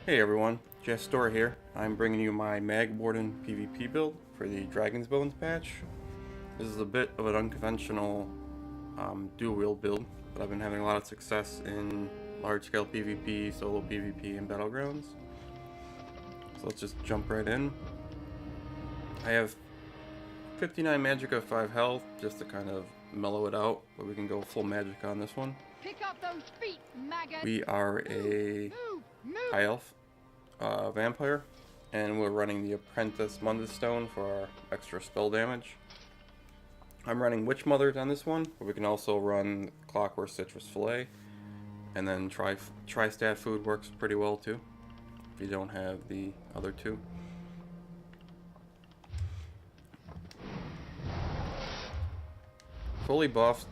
Hey everyone, Jess Store here. I'm bringing you my Magicka Warden PvP build for the Dragon's Bones patch. This is a bit of an unconventional dual wield build, but I've been having a lot of success in large scale PvP, solo PvP, and Battlegrounds. So let's just jump right in. I have 59 Magicka, 5 health, just to kind of mellow it out, but we can go full Magicka on this one. Pick up those feet, maggot. We are a high elf vampire, and we're running the Apprentice Mundus Stone for our extra spell damage. I'm running Witch Mothers on this one, but we can also run Clockwork Citrus Fillet, and then Tri-Stat Food works pretty well too, if you don't have the other two. Fully buffed,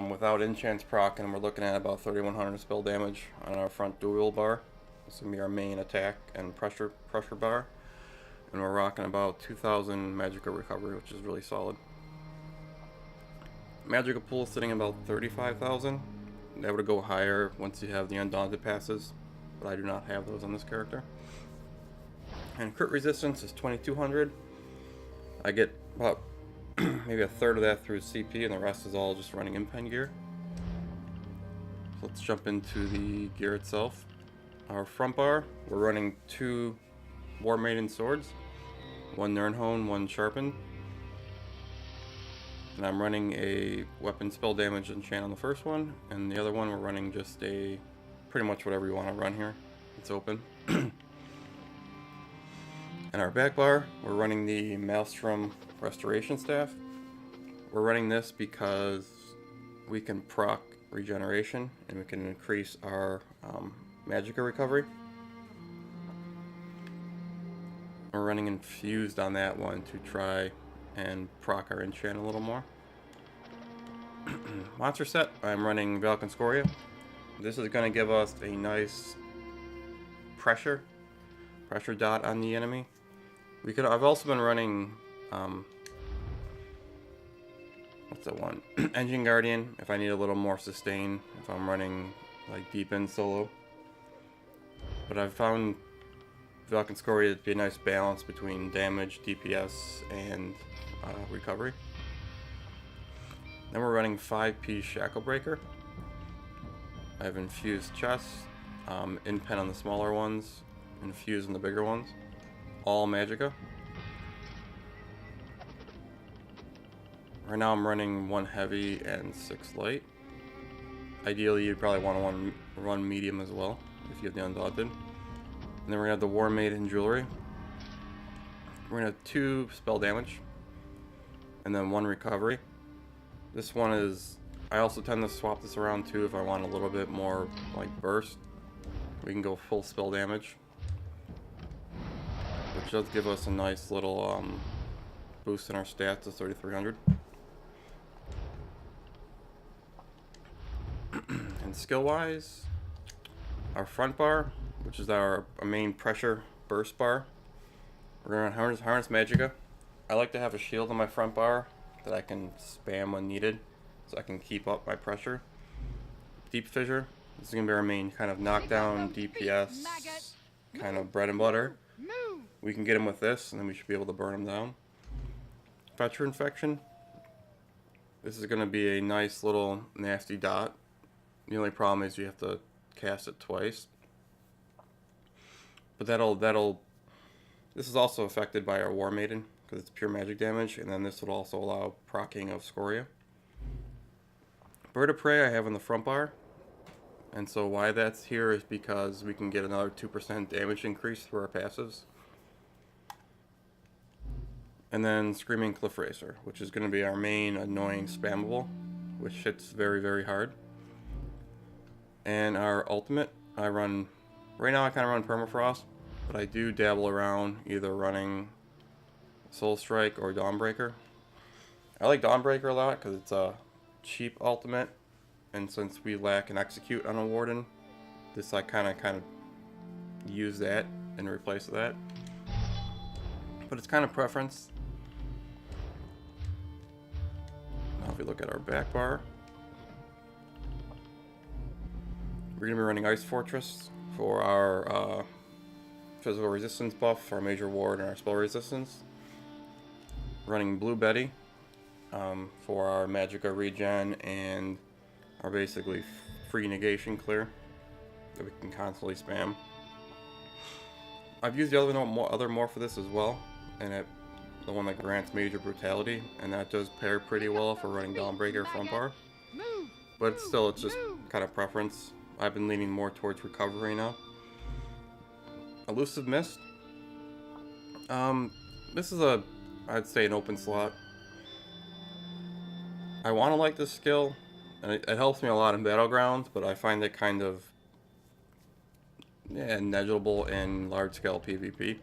without enchants proc, and we're looking at about 3100 spell damage on our front dual bar. This is going to be our main attack and pressure bar. And we're rocking about 2000 Magicka recovery, which is really solid. Magicka pool is sitting about 35,000. That would go higher once you have the Undaunted passes, but I do not have those on this character. And crit resistance is 2200. I get about maybe a third of that through CP, and the rest is all just running impen gear. So let's jump into the gear itself. Our front bar, we're running 2 War Maiden swords, 1 Nirnhone, 1 sharpened. And I'm running a weapon spell damage enchant on the first one, and the other one we're running just a pretty much whatever you want to run here. It's open. And our back bar, we're running the Maelstrom Restoration Staff. We're running this because we can proc regeneration and we can increase our Magicka recovery. We're running infused on that one to try and proc our enchant a little more. Monster set, I'm running Valken Scoria. This is going to give us a nice pressure dot on the enemy. I've also been running what's that one? Engine Guardian, if I need a little more sustain, if I'm running like deep in solo. But I've found Valken Scoria to be a nice balance between damage, DPS, and recovery. Then we're running 5-piece Shacklebreaker. I have infused chests, in-pen on the smaller ones, infused on the bigger ones. All Magicka. Right now I'm running 1 heavy and 6 light. Ideally you'd probably want to run medium as well if you have the Undaunted. And then we're going to have the War Maiden Jewelry. We're going to have 2 spell damage and then 1 recovery. This one is, I also tend to swap this around too if I want a little bit more like burst. We can go full spell damage, which does give us a nice little boost in our stats to 3300. And skill wise, our front bar, which is our main pressure burst bar, we're going to run harness Magicka. I like to have a shield on my front bar that I can spam when needed, so I can keep up my pressure. Deep Fissure, this is going to be our main kind of knockdown DPS, kind of bread and butter. We can get him with this, and then we should be able to burn him down. Fetcher Infection, this is going to be a nice little nasty dot. The only problem is you have to cast it twice. But this is also affected by our War Maiden, because it's pure magic damage, and then this would also allow proccing of Scoria. Bird of Prey I have in the front bar, and so why that's here is because we can get another 2% damage increase through our passives. And then Screaming Cliff Racer, which is going to be our main annoying spammable, which hits very, very hard. And our ultimate, right now I kind of run Permafrost, but I do dabble around either running Soul Strike or Dawnbreaker. I like Dawnbreaker a lot because it's a cheap ultimate, and since we lack an execute on a Warden, this I kind of use that and replace that. But it's kind of preference. Now if we look at our back bar, we're going to be running Ice Fortress for our physical resistance buff, our Major Ward, and our spell resistance. Running Blue Betty for our Magicka regen and our basically free negation clear that we can constantly spam. I've used the other morph for this as well, and the one that grants major brutality, and that does pair pretty well for running Dawnbreaker front bar. But still, it's just kind of preference. I've been leaning more towards recovery now. Elusive Mist. This is I'd say an open slot. I want to like this skill, and it helps me a lot in Battlegrounds, but I find it kind of negligible in large-scale PvP.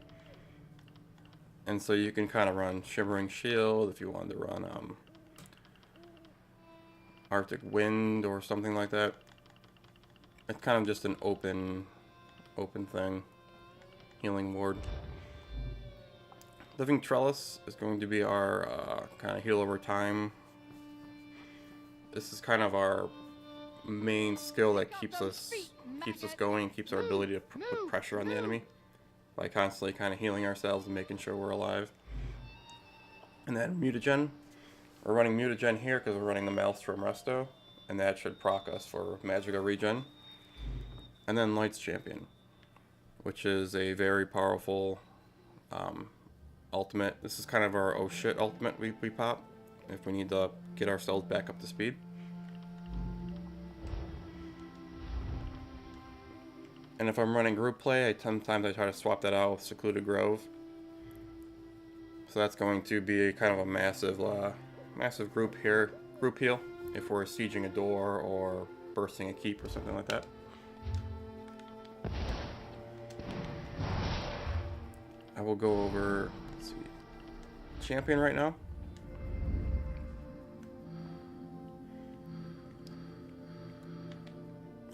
And so you can kind of run Shimmering Shield if you wanted to run Arctic Wind or something like that. It's kind of just an open thing. Healing Ward. Living Trellis is going to be our kind of heal over time. This is kind of our main skill that keeps us going, keeps our ability to put pressure on the enemy by constantly kind of healing ourselves and making sure we're alive. And then Mutagen. We're running Mutagen here because we're running the Maelstrom Resto, and that should proc us for Magicka regen. And then Lights Champion, which is a very powerful ultimate. This is kind of our oh shit ultimate we pop if we need to get ourselves back up to speed. And if I'm running group play, sometimes I try to swap that out with Secluded Grove. So that's going to be kind of a massive group heal if we're sieging a door or bursting a keep or something like that. I will go over, let's see, champion right now.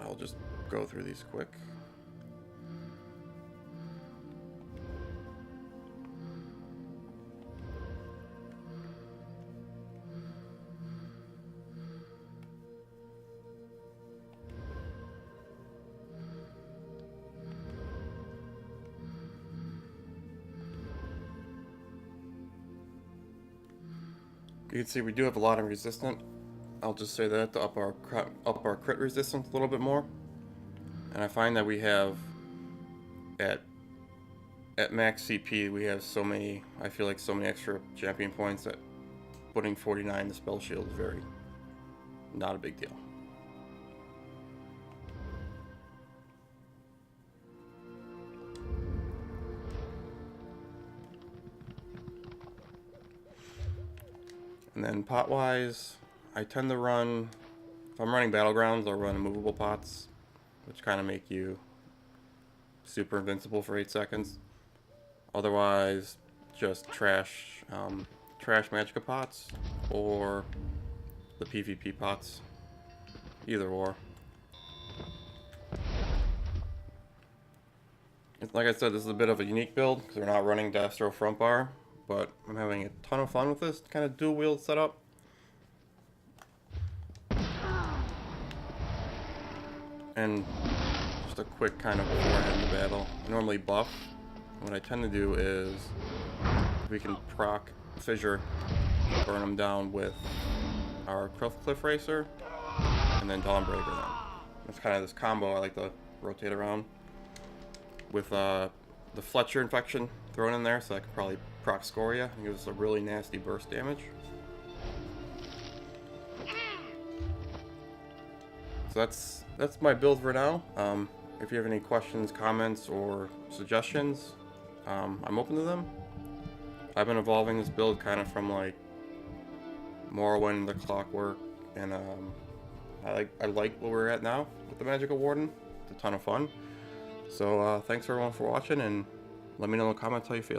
I'll just go through these quick. You can see we do have a lot of resistant. I'll just say that to up our crit resistance a little bit more. And I find that we have at max CP we have so many, I feel like so many extra champion points that putting 49 to spell shield is very not a big deal. And then pot-wise, I tend to run, if I'm running Battlegrounds, I'll run immovable pots, which kind of make you super invincible for 8 seconds. Otherwise, just trash Magicka pots, or the PvP pots. Either or. Like I said, this is a bit of a unique build, because we're not running Dastro front bar. But I'm having a ton of fun with this kind of dual wield setup. And just a quick kind of before I head into battle. I normally buff. What I tend to do is we can proc Fissure, burn them down with our Cliff Racer, and then Dawnbreaker then. It's kind of this combo I like to rotate around with the Fletcher infection thrown in there, so I could probably proc Scoria and give us a really nasty burst damage. So that's my build for now. If you have any questions, comments, or suggestions, I'm open to them. I've been evolving this build kind of from like Morrowind to Clockwork, and I like where we're at now with the Magicka Warden. It's a ton of fun. So thanks everyone for watching, and let me know in the comments how you feel.